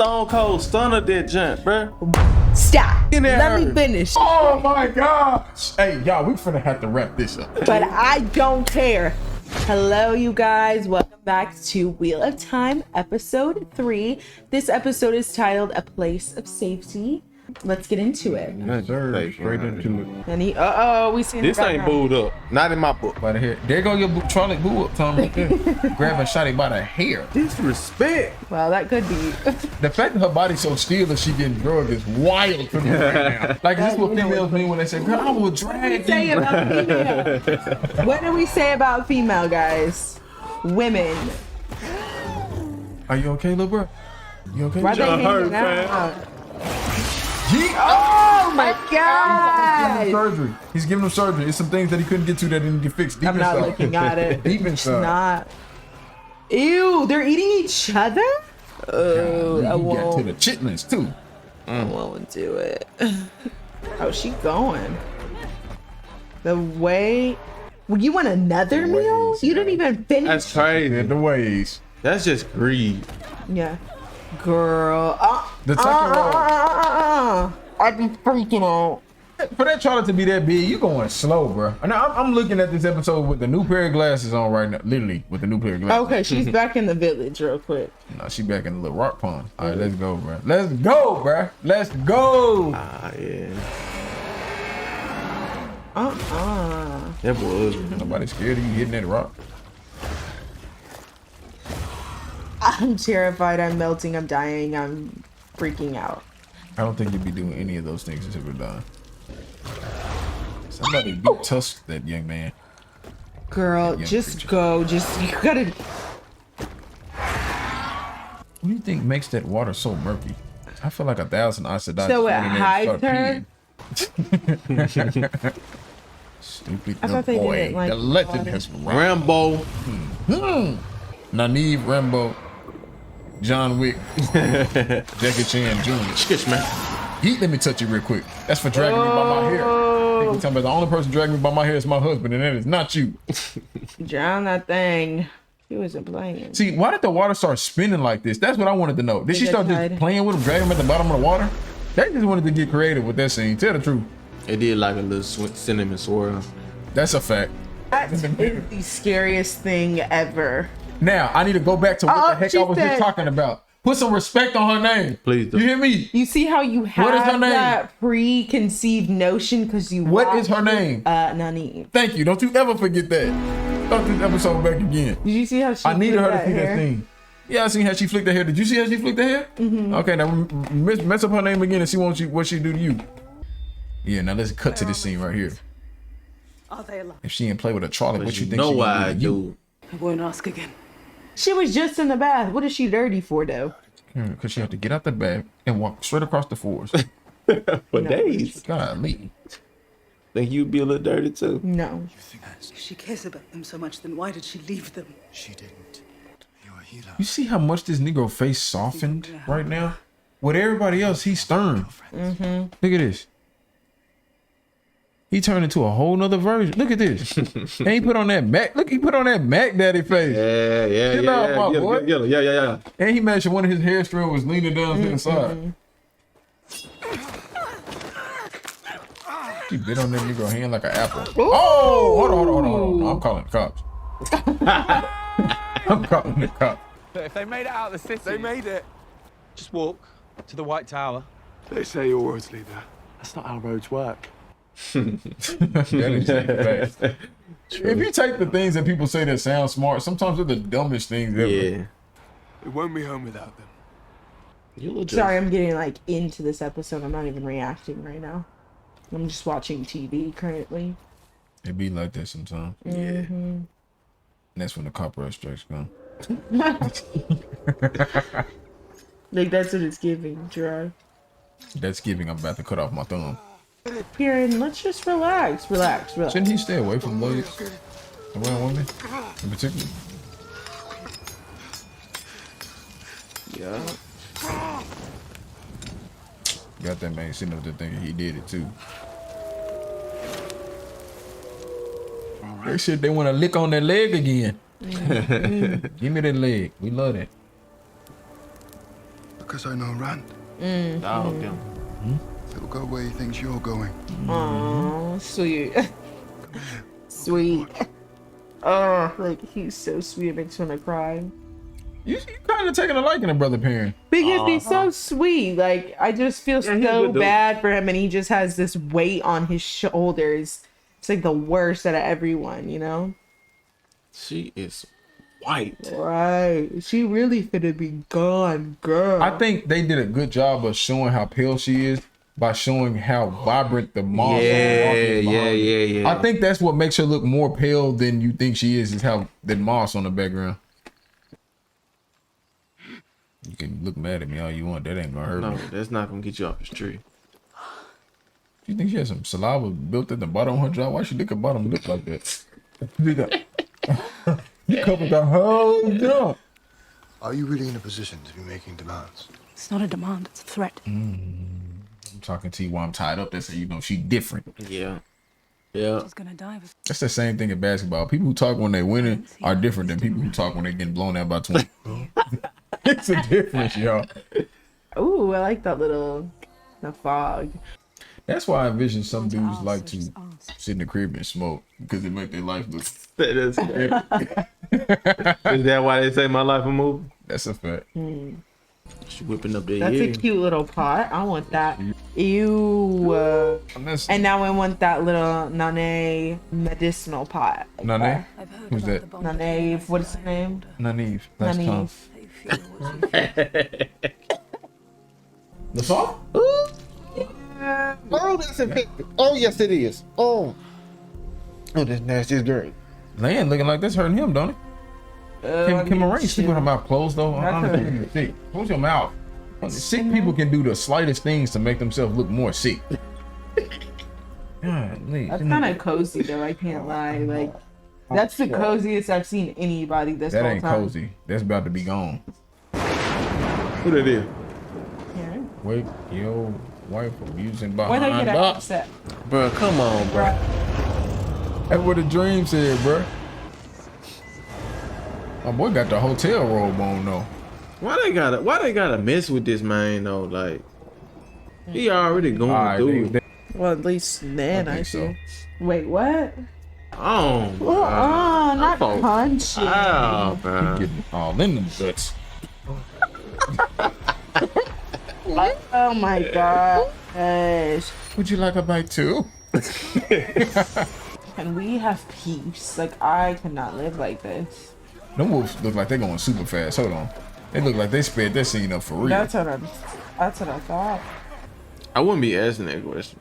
Stone Cold Stunner that jump, bro. Stop. In there. Let me finish. Oh my gosh. Hey, y'all, we finna have to wrap this up. But I don't care. Hello, you guys. Welcome back to Wheel of Time, episode 3. This episode is titled A Place of Safety. Let's get into it. Yes, sir. Straight into it. And we see This ain't booed up. Not in my book. By the hair. There go your Charlie boo up, Tom, right there. Grabbing Shotty by the hair. Disrespect. Well, that could be. The fact that her body's so still that she getting drugged is wild to me right now. Like, this is what females mean when they say, girl, I will drag you. What do we say about female, guys? Women. Are you okay, little bro? You okay? Why they hurt, hanging out? Oh my God! Surgery. He's giving him surgery. It's some things that he couldn't get to that didn't get fixed. Deep I'm not inside. looking at it. Deep It's inside. not. Ew, they're eating each other? Oh, I You got to won't. the chitlins too. I won't do it. How's she going? The way. Well, you want another meal? You didn't even finish. That's crazy. The ways. That's just greed. Yeah. Girl. The tucking roll. I'd be freaking out. For that Charlotte to be that big, you going slow, bro. And I'm looking at this episode with the new pair of glasses on right now. Literally, with the new pair of glasses. Okay, she's back in the village real quick. No, she back in the little rock pond. All right, let's go, bro. Let's go, bro. Let's go. Ah, yeah. That That boy ugly. Nobody scared of you hitting that rock. I'm terrified. I'm melting. I'm dying. I'm freaking out. I don't think you'd be doing any of those things if we're done. Somebody beat tusk that young man. Girl, Young just creature. go. Just, you gotta. What do you think makes that water so murky? I feel like 1,000 oxidized. So it hides her? Stupid I thought they boy. didn't like the legend water. has run. Rambo. Nynaeve, Rambo, John Wick, Jackie Chan Jr. Shish, man. Let me touch you real quick. That's for dragging me by my hair. They be talking about the only person dragging me by my hair is my husband, and that is not you. Drown that thing. She wasn't playing. See, why did the water start spinning like this? That's what I wanted to know. Did she start just playing with him, dragging him at the bottom of the water? They just wanted to get creative with that scene. Tell the truth. It did like a little cinnamon swirl. That's a fact. That is the scariest thing ever. Now, I need to go back to what the heck she I was just said- talking about. Put some respect on her name. Please do. You hear me? You see how you What is her have name? that preconceived notion because you What is her watched name? Nynaeve. Thank you. Don't you ever forget that. Start this episode back again. Did you see how she I needed flipped her to see hair? that scene. Yeah, I seen how she flicked her hair. Did you see how she flicked her hair? Mm-hmm. Okay, now mess up her name again and see what she do to you. Yeah, now let's cut to this scene right here. Are they alive? If she didn't play with a Charlie, what you You think know she why gonna I do to you? do. I won't ask again. She was just in the bath. What is she dirty for, though? Because she had to get out the bag and walk straight across the forest. For days. Golly. Think you'd be a little dirty too. No. If she cares about them so much, then why did she leave them? She didn't. You're a healer. You see how much this Negro face softened right now? With everybody else, he's stern. Mm-hmm. Look at this. He turned into a whole nother version. Look at this. And he put on that Mac. Look, he put on that Mac Daddy face. Yeah. Chill out, my boy. Yeah. And he mentioned one of his hair strands was leaning down to the side. She bit on that Negro hand like an apple. Oh, hold on. No, I'm calling the cops. I'm calling the cops. If they made it out of the city... They made it. Just walk to the White Tower. They say your words lead there. That's not how roads work. That is fast. If you take the things that people say that sound smart, sometimes they're the dumbest things ever. Yeah. We won't be home without them. You look Sorry, I'm getting like into this episode. I'm not even reacting right now. I'm just watching TV currently. It be like that sometimes. Yeah. And that's when the copyright strikes come. Like, that's what it's giving, Gerard. That's giving. I'm about to cut off my thumb. Kieran, let's just relax. Shouldn't he stay away from ladies around women in particular? Yeah. Got that man sitting up there thinking he did it too. They said they want to lick on that leg again. Give me that leg. We love that. Because guess I know Rand. Dog them. He'll go where he thinks you're going. Oh, sweet. Sweet. Oh, like he's so sweet. It makes me want to cry. You kind of taking a liking to Brother Perrin. Because he's so sweet. Like, I just feel he's a so good dude. bad for him, and he just has this weight on his shoulders. It's like the worst out of everyone, you know? She is white. Right. She really finna be gone, girl. I think they did a good job of showing how pale she is by showing how vibrant the moss is. Yeah. I think that's what makes her look more pale than you think she is how the moss on the background. You can look mad at me all you want. That ain't gonna hurt No, me. that's not gonna get you off the street. You think she has some saliva built at the bottom of her jaw? Why she lick her bottom lip like that? You covered the whole jaw. Are you really in a position to be making demands? It's not a demand, it's a threat. I'm talking to you while I'm tied up. That's how you know she different. Yeah. She's gonna die with That's the same thing in basketball. People who talk when they winning are different than people who talk when they getting blown out by 20. It's a difference, y'all. Ooh, I like that little the fog. That's why I envision some dudes ask, like so to just ask. sit in the crib and smoke because it make their life look. That is, is that why they say my life a movie? That's a fact. She whipping up that That's yeah. a cute little pot. I want that. Ew. And now I want that little Nane medicinal pot. Like Nane? that. I've heard Who's about that? the bond Nane, between what is Esther her name? and Naive. That's Naive. tough. they feel what you The salt? Oh, that's infected. Oh, yes, it is. Oh, this nasty is green. Land looking like that's hurting him, don't it? Can Moraine sleep with her mouth closed though? Honestly, you're sick. Close your mouth. Sick people can do the slightest things to make themselves look more sick. Golly. That's kind of cozy though. I can't lie. Like, that's the coziest I've seen anybody this That whole ain't time. cozy. That's about to be gone. Who that is? Yeah. Wake your wife from using Where they behind get up. upset? Bro, come on, bro. That's what the dream said, bro. My boy got the hotel robe on though. Why they gotta mess with this man though? Like, he already going All right, through. they- Well, at least then I I think so. see. Wait, what? Oh, Oh, not Oh. punching. oh, bro. getting all in them guts. Oh my gosh. Would you like a bite too? Can we have peace? Like, I cannot live like this. Them wolves look like they're going super fast. Hold on. They look like they sped that scene up for real. That's what I thought. I wouldn't be asking that question.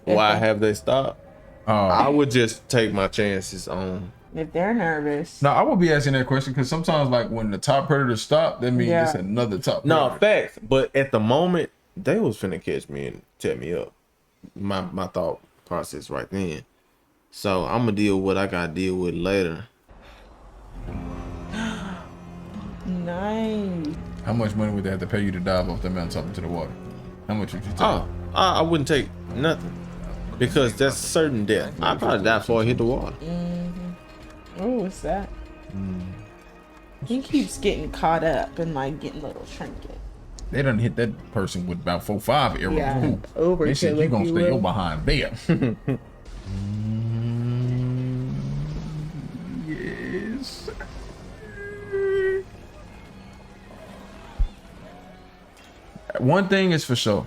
Why have they stopped? I would just take my chances on. If they're nervous. No, I would be asking that question because sometimes, like, when the top predator stop, that means Yeah. it's another top No, predator. facts. But at the moment, they was finna catch me and tear me up. My thought process right then. So I'm gonna deal with what I gotta deal with later. Nice. How much money would they have to pay you to dive off that mountain into the water? How much would you take? Oh, I wouldn't take nothing because that's certain death. I'd probably die before I hit the water. Oh, what's that? He keeps getting caught up and like getting little trinket. They done hit that person with about 4-5 arrows. Yeah, Ooh. overkill, They said you if gonna you stay your will. behind there. Yes. One thing is for sure.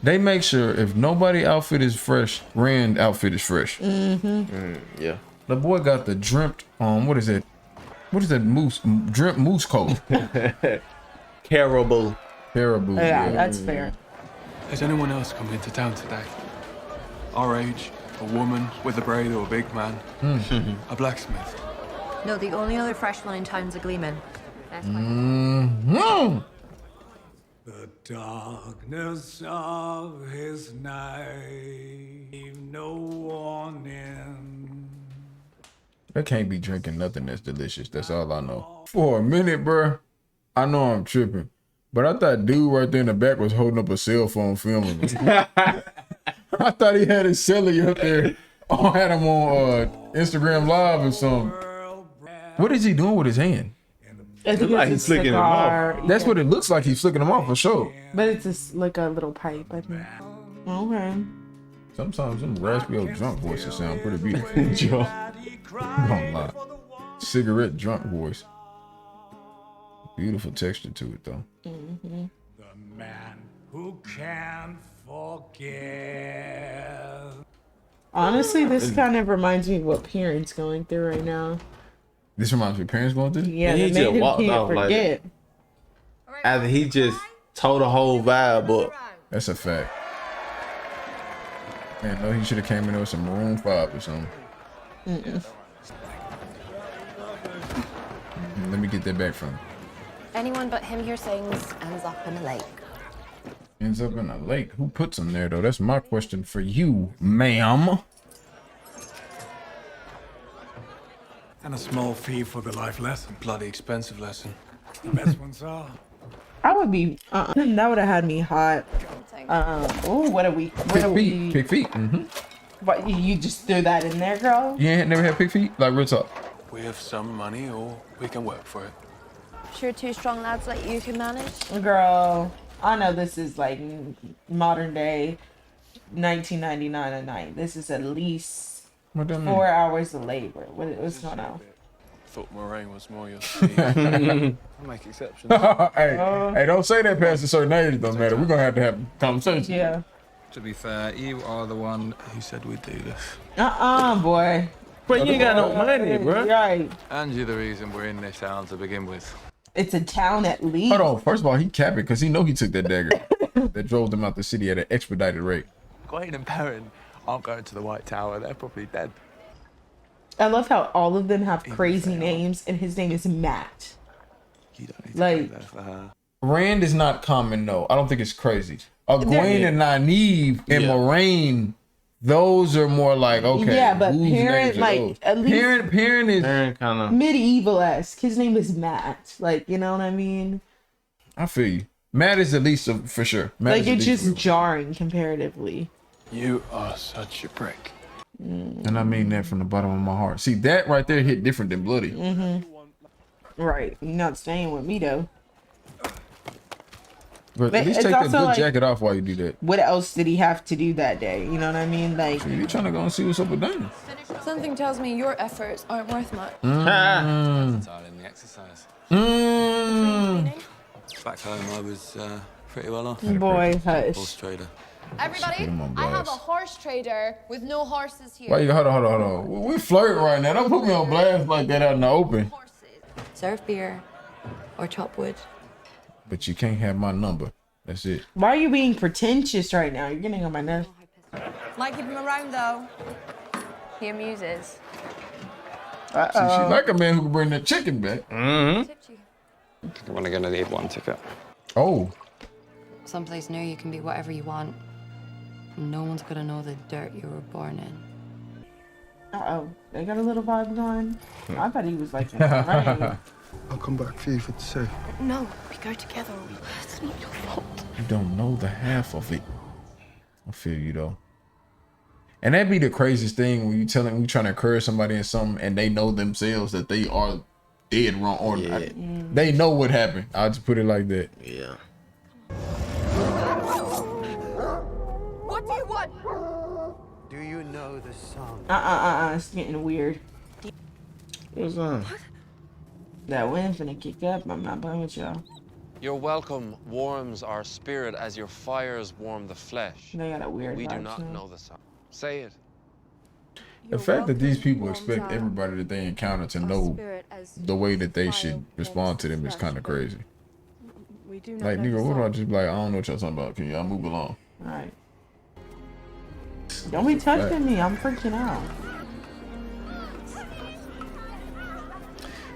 They make sure if nobody outfit is fresh, Rand outfit is fresh. Yeah. The boy got the dreamt what is it? What is that dreamt moose coat? Caribou. Caribou. Yeah, Yeah. that's fair. Has anyone else come into town today? Our age, a woman with a braid or a big man, a blacksmith. No, the only other fresh one in town's a gleeman. That's my The darkness of his night, no warning. They can't be drinking nothing that's delicious. That's all I know. For a minute, bruh, I know I'm tripping, but I thought dude right there in the back was holding up a cell phone filming me. I thought he had his celly up there. Oh, had him on Instagram Live or something. What is he doing with his hand? I think like it's a he's flicking him off. cigar. That's what it looks like. He's flicking them off for sure. But it's just like a little pipe, I think. Okay. Sometimes them raspy old drunk voices sound pretty beautiful. Joe. Don't lie. Cigarette drunk voice. Beautiful texture to it though. Mm-hmm. The man who can't forget. Honestly, this kind of reminds me of what parents going through right now. This reminds me of parents going through. Yeah, And they he made just him walked can't off like forget. after he just told the whole vibe up. That's a fact. Man, no, he should have came in there with some Maroon 5 or something. Let me get that back from him. Anyone but him here sings ends up in a lake. Ends up in a lake. Who puts him there though? That's my question for you, ma'am. And a small fee for the life lesson. Bloody expensive lesson. The best ones are. I would be. That would have had me hot. Oh, what are we? What are Pig feet. we? Pig feet. Mm-hmm. What, you just threw that in there, girl? You ain't never had pig feet? Like real talk. We have some money, or we can work for it. Sure, two strong lads like you can manage. Girl, I know this is like modern day, 1999 a night. This is at least What that mean? 4 hours of labor. What's going on? Thought Moraine was more your speed. I make exceptions. Hey, don't say that past a certain age, don't matter. We're gonna have a conversation. Yeah. To be fair, you are the one Who said we'd do this? Boy. Bro, you ain't got no money, bro. Right. and you're the reason we're in this town to begin with. It's a town at least. Hold on. First of all, he capping because he know he took that dagger that drove them out the city at an expedited rate. Gawain and Perrin aren't going to the White Tower. They're probably dead. I love how all of them have crazy names, and his name is Matt. You don't need to Like- go there for her. Rand is not common though. I don't think it's crazy. Egwene They're- and Nynaeve and Yeah. Moraine, those are more like okay. Yeah, but whose Perrin, names are like, those? at least- Perrin is. Aaron kind of. Medieval-esque. His name is Matt. Like, you know what I mean? I feel you. Matt is at least for sure. Matt Like, is at it's least just jarring comparatively. You are such a prick. and I mean that from the bottom of my heart. See, that right there hit different than bloody. Right. You're not staying with me, though. But But at least it's take that also good like- jacket off while you do that. What else did he have to do that day? You know what I mean? Like, You trying to go and see what's up with Dana? Something tells me your efforts aren't worth much. Started in the exercise. Back home, I was pretty well off. boy, Horse hush. trader. Everybody, Put 'em on I have a blast. horse trader with no horses here. Why you hold on. We flirting right now. Don't put me on blast like that out in the open. Serve beer or chop wood. But you can't have my number. That's it. Why are you being pretentious right now? You're getting on my nerves. Might keep him around though. He amuses. See, she's like a man who can bring that chicken back. Tipped you. I'm only gonna need one ticket. Oh, Someplace new you can be whatever you want. No one's gonna know the dirt you were born in. Uh-oh. They got a little vibe going. I thought he was like, right. I'll come back for you for the safe. No, we go together. It's not your fault. you don't know the half of it. I feel you though. And that'd be the craziest thing when you trying to encourage somebody in something and they know themselves that they are dead wrong or Yeah. they know what happened. I'll just put it like that. Yeah. What do you want? Do you know the song? It's getting weird. What's on? That wind's gonna kick up. I'm not playing with y'all. Your welcome warms our spirit as your fires warm the flesh. They got a weird We do vibe not to it. know the song. Say it. The fact that these people expect everybody that they encounter to know the way that they should respond to them is kind of crazy. Like, nigga, what do I just be like, I don't know what y'all talking about. Can y'all move along? Alright. Don't be touching me. I'm freaking out.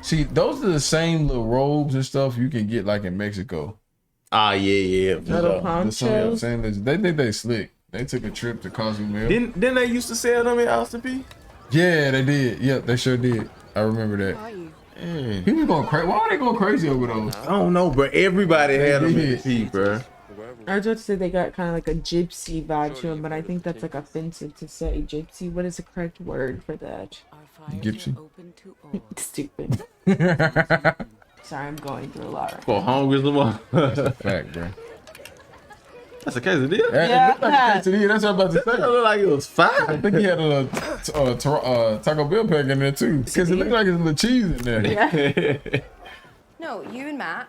See, those are the same little robes and stuff you can get like in Mexico. Ah, yeah. For Little sure. ponchos. They think they slick. They took a trip to Cozumel. Didn't they used to sell them in Austin P? Yeah, they did. Yep, they sure did. I remember that. Mm. People going crazy. Why are they going crazy over those? I don't know, bro. Everybody had them in the did. P, bro. I was about to say they got kind of like a gypsy vibe to them, but I think that's like offensive to say. Gypsy, what is the correct word for that? Gypsy. Stupid. Sorry, I'm going through a lot right For hungry as a mother. That's a fact, bro. That's a quesadilla. It looked like a quesadilla. That's what I'm about to That say. looked like it was I fine. think he had a little Taco Bell pack in there too, because it looked like there's a little cheese in there. Yeah. No, you and Matt,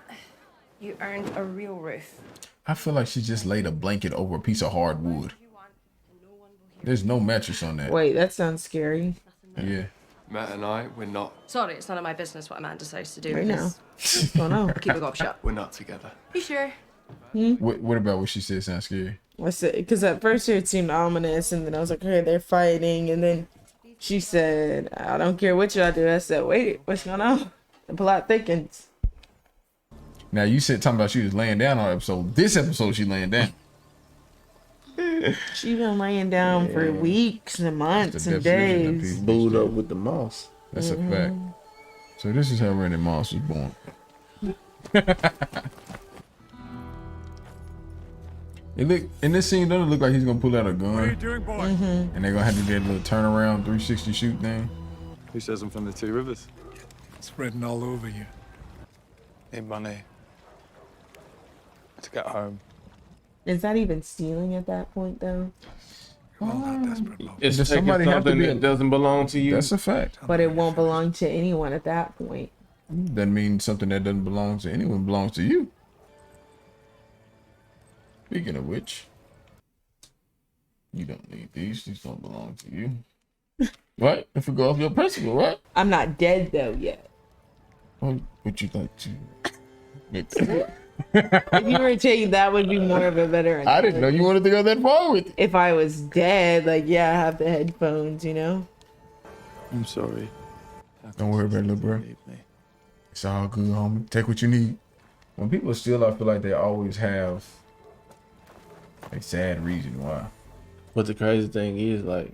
you earned a real roof. I feel like she just laid a blanket over a piece of hardwood. There's no mattress on that. Wait, that sounds scary. Yeah. Matt and I, we're not. Sorry, it's none of my business what a man decides to do. Right now. because- What's going on? Keep a gob shut. We're not together. You sure? What about what she said sounds scary? What's it? Because at first it seemed ominous, and then I was like, okay, they're fighting, and then she said, I don't care what y'all do. I said, wait, what's going on? The plot thickens. Now you said talking about she was laying down on episode. This episode she laying down. She been laying down for weeks and months and definition of days. peace. Booed up with the moss. That's a fact. So this is how Randy Moss was born. It look in this scene doesn't look like he's gonna pull out a gun. What are you doing, boy? And they're gonna have to do that little turnaround 360 shoot thing. Who says I'm from the Two Rivers? It's written all over you. Need money to get home. Is that even stealing at that point, though? You're all that desperate, love. It's Does taking somebody have to something be that a- doesn't belong to you. That's a fact. But it won't belong to anyone at that point. Doesn't mean something that doesn't belong to anyone belongs to you. Speaking of which, you don't need these. These don't belong to you. Right? If we go off your principle, right? I'm not dead though yet. What would you like to? If you were taking that would be more of a better I didn't know you wanted to go that far with it. If I was dead, like yeah, I have the headphones, you know? I'm sorry. Don't worry about it, little bro. Leave me. It's all good, homie. Take what you need. When people steal, I feel like they always have a sad reason why. But the crazy thing is, like,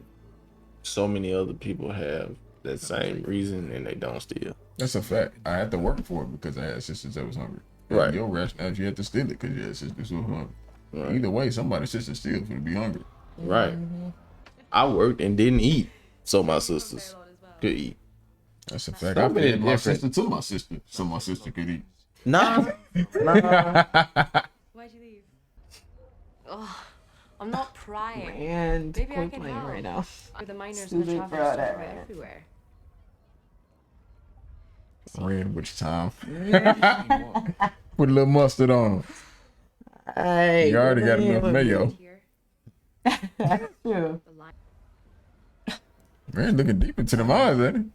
so many other people have that same reason and they don't steal. That's a fact. I had to work for it because I had sisters that was hungry. Right. Your rationale is you had to steal it because you had sisters who were hungry. Right. Either way, somebody's sister steal for to be hungry. Right. I worked and didn't eat, so my sisters could eat. That's a fact. So I many fed my different- sister to my sister, so my sister could eat. Nah. Why'd you leave? Oh, I'm not prying. And Maybe I quit can playing help. right now. The miners and the Stupid travelers brother. stuff right everywhere. Red which time. Put a little mustard on them. Hey, You already got enough mayo. Here. True. The line. Man, looking deep into them eyes, ain't it?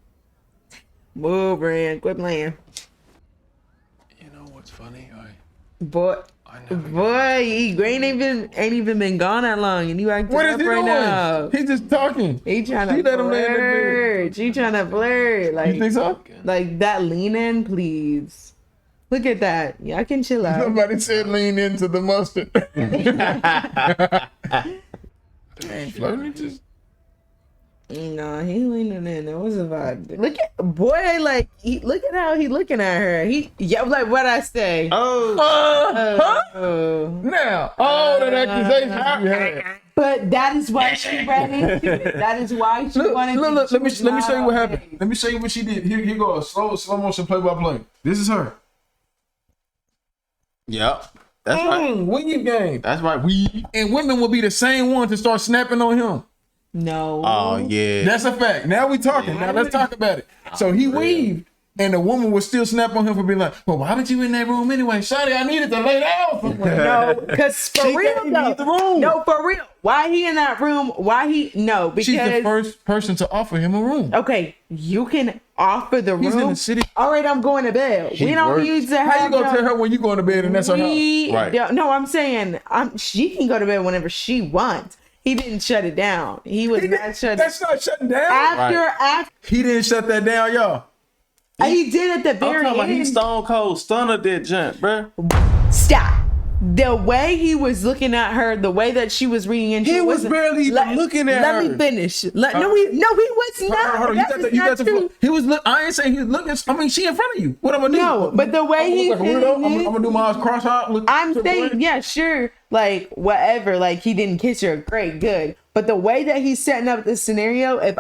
Move, Brand. Quit playing. You know what's funny? Boy, Grain ain't even been gone that long, and you acting What is up he right doing? now. He's just talking. He trying She to let him lay in the bed. flirt. She trying to flirt. Like, You think so? like that lean in, please. Look at that. Y'all can chill out. Somebody said lean into the mustard. Flirting just. No, he leaning in. That was a vibe. Look at boy, like look at how he looking at her. Like what I say. Oh. Now, all that accusation you had. But that is why she ran into it. That is why she wanted to. Look, let me choose show you not what on happened. days. Let me show you what she did. Here go a slow motion play by play. This is her. Yep. That's right. Weave game. That's right. We. And women will be the same one to start snapping on him. No. Oh yeah. That's a fact. Now we talking. Now let's talk about it. So he weaved, and the woman would still snap on him for being like, "Well, why would you in that room anyway, Shawty? I needed to lay down somewhere." No, because for She real can't though. leave the room. No, for real. Why he in that room? Why he? No, because She's the first person to offer him a room. okay, you can offer the He's room. in the city. All right, I'm going to bed. He we don't worked. need to have. How you gonna tell her when you going to bed and that's her house? We Right. don't- no, I'm saying she can go to bed whenever she wants. He didn't shut it down. He was not shut. That's not shutting down. After He didn't shut that down, y'all. he did at the I'm very talking about he end. stone cold stunner that jump, bruh. Stop. The way he was looking at her, the way that she was reading into He it was wasn't- barely even looking at Let her. me finish. No, he was not. Hold on, That is not true. He was look. I ain't saying he was looking. I mean, she in front of you. What I'm gonna do? No, but the way I'm he gonna look like a weirdo. said I'm gonna do my eyes cross-eyed. Look I'm to the saying, point. yeah, sure, like whatever, like he didn't kiss her, great, good. But the way that he's setting up this scenario, if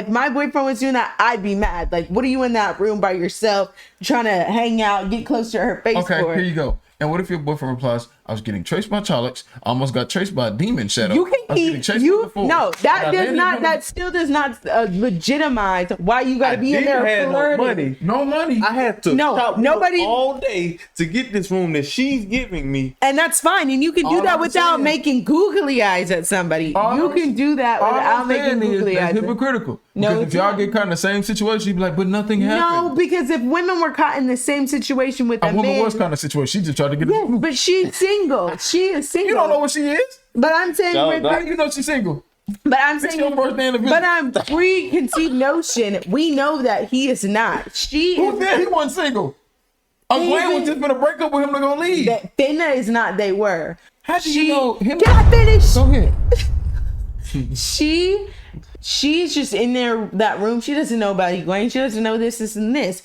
my boyfriend was doing that, I'd be mad. Like, what are you in that room by yourself, trying to hang out, get close to her face Okay, for? here you go. And what if your boyfriend replies, "I was getting chased by Trollocs. I almost got chased by a demon shadow. You I can was getting keep chased by you the forest, no and that I does landed not on that still does not legitimize why you got to be in didn't there have flirting. no money. no money." I had to No, shop nobody- all day to get this room that she's giving me. And that's fine. And you can do All that I'm without saying- making googly eyes at somebody. All You I'm- can do that All without I'm making saying is googly that's eyes. hypocritical. No, Because it's if y'all not. get caught in the same situation, you'd be like, "But nothing happened." No, because if women were caught in the same situation with A a woman man, was kind of situation. She just tried to get yes, a but she's single. She is single. You don't know what she is. But I'm saying, No, with- no. How do you know she's single? but I'm It's saying, your first day in the but village. I'm preconceived notion. We know that he is not. She Who is. said he wasn't single? Gwen was just gonna break up with him to go leave. That Finna is not. They were. How do you know him? Can I finish? Go ahead. She's just in there, that room. She doesn't know about Egwene. She doesn't know this, and this.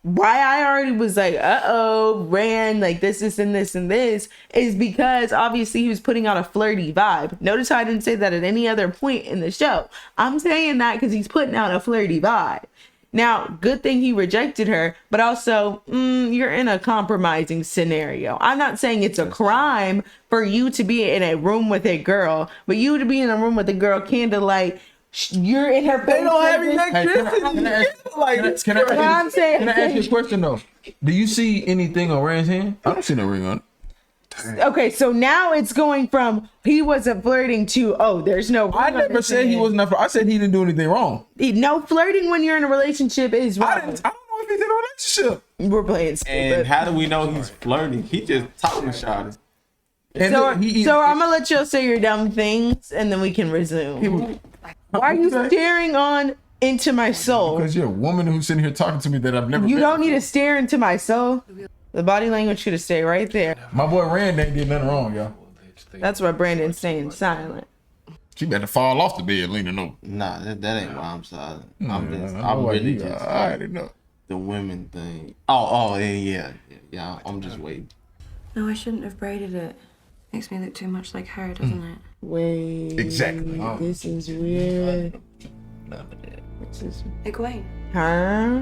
Why I already was like, ran like this, and this, is because obviously he was putting out a flirty vibe. Notice how I didn't say that at any other point in the show. I'm saying that because he's putting out a flirty vibe. Now, good thing he rejected her, but also, you're in a compromising scenario. I'm not saying it's a crime for you to be in a room with a girl, but you to be in a room with a girl, candlelight, you're in her face. They don't have like this. electricity. I'm saying- Can I ask you a question though? Do you see anything on Rand's hand? I don't see no ring on it. Okay, so now it's going from he wasn't flirting to, there's no. I never said he was not. I said he didn't do anything wrong. No, flirting when you're in a relationship is wrong. I don't know if he's in a relationship. We're playing stupid. And how do we know he's flirting? He just talking to Shawty. And So, he- so I'm gonna let you say your dumb things, and then we can resume. Why are you staring on into my soul? Because you're a woman who's sitting here talking to me that I've never. You met don't need before. to stare into my soul. The body language should have stayed right there. My boy Rand ain't did nothing wrong, y'all. That's why Brandon's staying silent. She better fall off the bed leaning over. Nah, that ain't why I'm silent. I'm like really you, just I already know. the women thing. Oh, yeah. I'm just waiting. No, I shouldn't have braided it. Makes me look too much like her, doesn't it? Wait. Exactly. This is weird. This is. Egwene. Huh?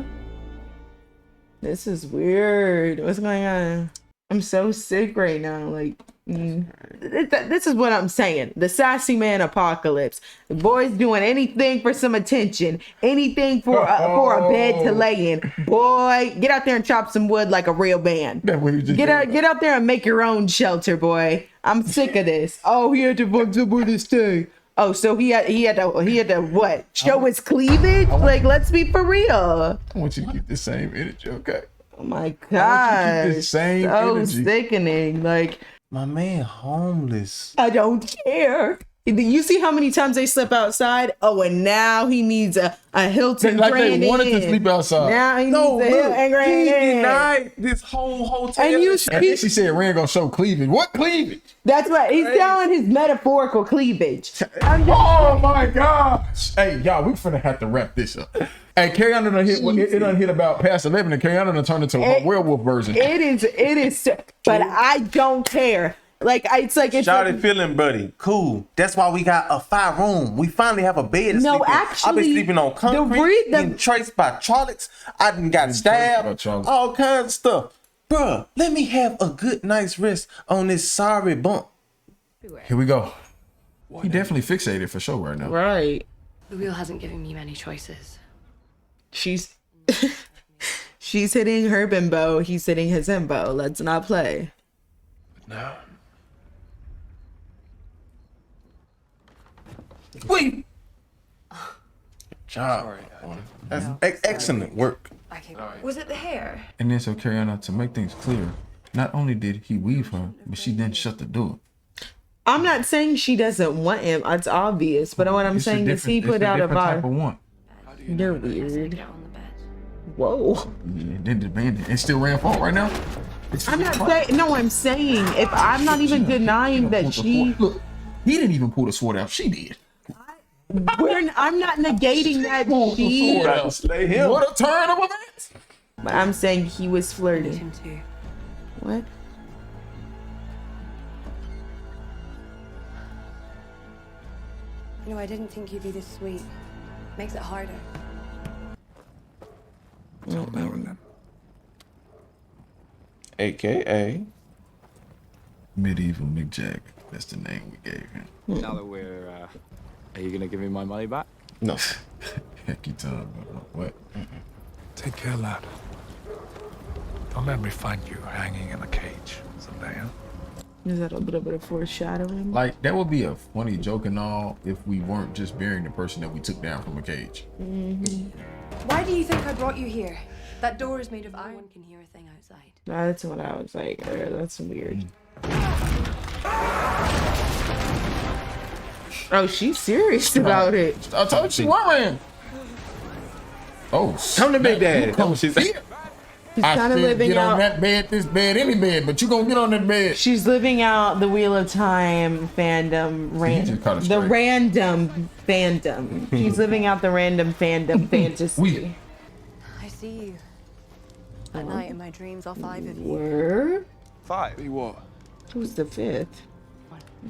This is weird. What's going on? I'm so sick right now. Like, this is what I'm saying. The sassy man apocalypse. The boy's doing anything for some attention, anything for a bed to lay in. Boy, get out there and chop some wood like a real man. That's what he just Get out there and make your own shelter, boy. I'm sick of this. Oh, he had to fuck some with his thing. Oh, so he had to what? Show his cleavage? Like, let's be for real. I want you to keep the same energy, okay? Oh my I want you to keep god. this same So energy. sickening. Like, My man homeless. I don't care. You see how many times they slept outside? Oh, and now he needs a Hilton Like Grand they wanted to Inn. sleep outside. Now he No, needs a look, Hilton Grand he Inn. denied this whole hotel. And you And then she said Rand gonna show cleavage. What cleavage? That's what he's showing his metaphorical cleavage. I'm just Oh my gosh! Hey, y'all, we finna have to wrap this up. Hey, Carriana done hit. It done hit about past 11, and Carriana done turned into a werewolf version. It is, but I don't care. Like, it's Shawty feeling buddy. Cool. That's why we got a 5 room. We finally have a bed to No, sleep in. I've actually, been sleeping on concrete, the- getting traced by Charlottes. I done got stabbed. by Charlotte. All kinds of stuff. Bruh, let me have a good night's rest on this sorry bump. Here we go. He definitely fixated for sure right now. right. The wheel hasn't given me many choices. She's she's hitting her bimbo. He's hitting his imbo. Let's not play. No. Wait. Job. That's excellent work. Was it the hair? And then so Carriana, to make things clear, not only did he weave her, but she then shut the door. I'm not saying she doesn't want him. It's obvious. But what I'm It's a saying is he different- put it's out a different type of vibe. want. You're Yes, I weird. get on the bed. Whoa. Yeah, then disbanded and still ran fault right now. I'm not saying. No, I'm saying if I'm not even denying that she. Look, he didn't even pull the sword out. She did. I'm not negating that she. What a turn of events! But I'm saying he was flirting. What? You know, I didn't think you'd be this sweet. Makes it harder. Tell Marilyn. AKA Medieval Mick Jagger. That's the name we gave him. Now that we're, are you gonna give me my money back? no. Heck, you talking about what? Take care, lad. Don't let me find you hanging in a cage someday, huh? Is that a little bit of foreshadowing? Like, that would be a funny joke and all if we weren't just burying the person that we took down from a cage. Why do you think I brought you here? That door is made of iron. No one can hear a thing outside. That's what I was like. That's weird. Oh, she's serious about it. I told you she worrying. Oh, Come to Big Daddy. Come She's here. She's I kind of said living get on out. that bed, this bed, any bed, but you gonna get on that bed. She's living out the Wheel of Time fandom. You just caught it The straight. random fandom. She's living out the random fandom fantasy. I see you. At night in my dreams, all 5 of you. Word? 5? You what? Who's the 5th?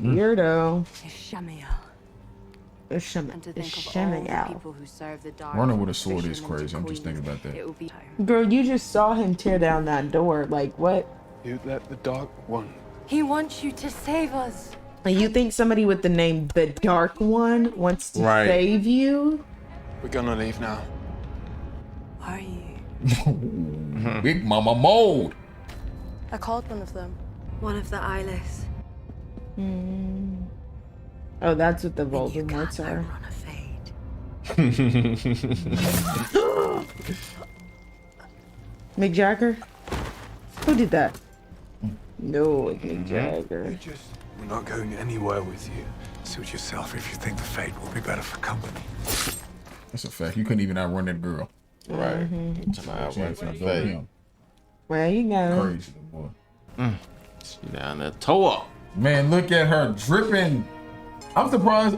Weirdo. Ishamael. Ishamael. And to think of all the people who serve the dark. Running with a sword is crazy. I'm just thinking about that. It will be Girl, you just saw him tear down that door. Like, what? You let the Dark One. He wants you to save us. And you think somebody with the name The Dark One wants to Right. save you? We're gonna leave now. Are you? Big Mama Mold. I called one of them. One of the eyeless. Oh, that's what the Voldemorts are. Run a fade. Mick Jagger? Who did that? No, it's Mick Jagger. We're not going anywhere with you. Suit yourself if you think the fate will be better for company. That's a fact. You couldn't even outrun that girl. Right. She ain't finna go with him. Where you go? Crazy little boy. She down there toe up. Man, look at her dripping. I'm surprised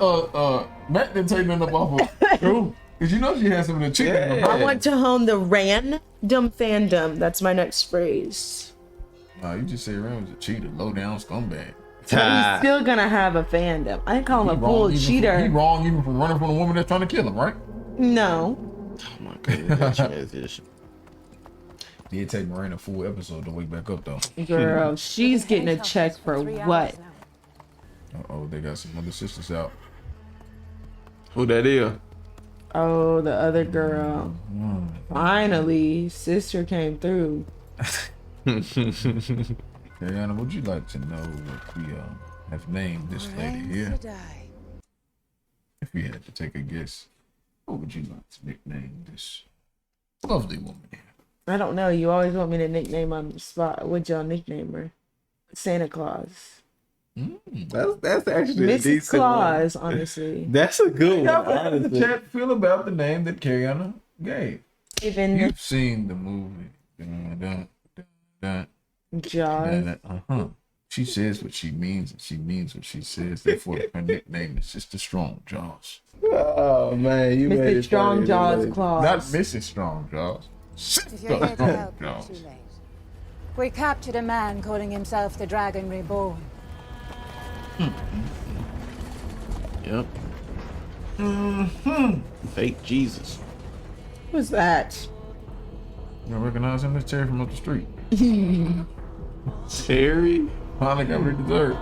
Matt didn't take nothing up off her. True. Cause you know she has some of the chicken. in her Yeah. I bag. want to hone the random fandom. That's my next phrase. Nah, you just say Ram was a cheater, low down scumbag. But he's still gonna have a fandom. I didn't call him a full He cheater. wrong even for running from a woman that's trying to kill him, right? No. Oh my goodness. Transition. Did take Miranda a full episode to wake back up though. Girl, she's getting a check for what? Oh, they got some other sisters out. Who that is? Oh, the other girl. Finally, sister came through. Diana, would you like to know what we have named this lady here? If we had to take a guess, what would you like to nickname this lovely woman here? I don't know. You always want me to nickname on the spot. What'd y'all nickname her? Santa Claus. That's actually a Mrs. decent Claus, one. honestly. That's a good How one. does the chat feel about the name that Kariana gave? Even You've seen the movie. Dun, dun, Jaws. dun. She says what she means, and she means what she says. Therefore, her nickname is Sister Strong Jaws. Oh man, you made Mr. it Strong funny, Jaws really. Claus. Not Mrs. Strong Jaws. Sister If you're here to Strong help, you're Jaws. too late. We captured a man calling himself the Dragon Reborn. Yep. Fake Jesus. Who's that? You don't recognize him? It's Terry from up the street. Terry? Finally got rid of dessert.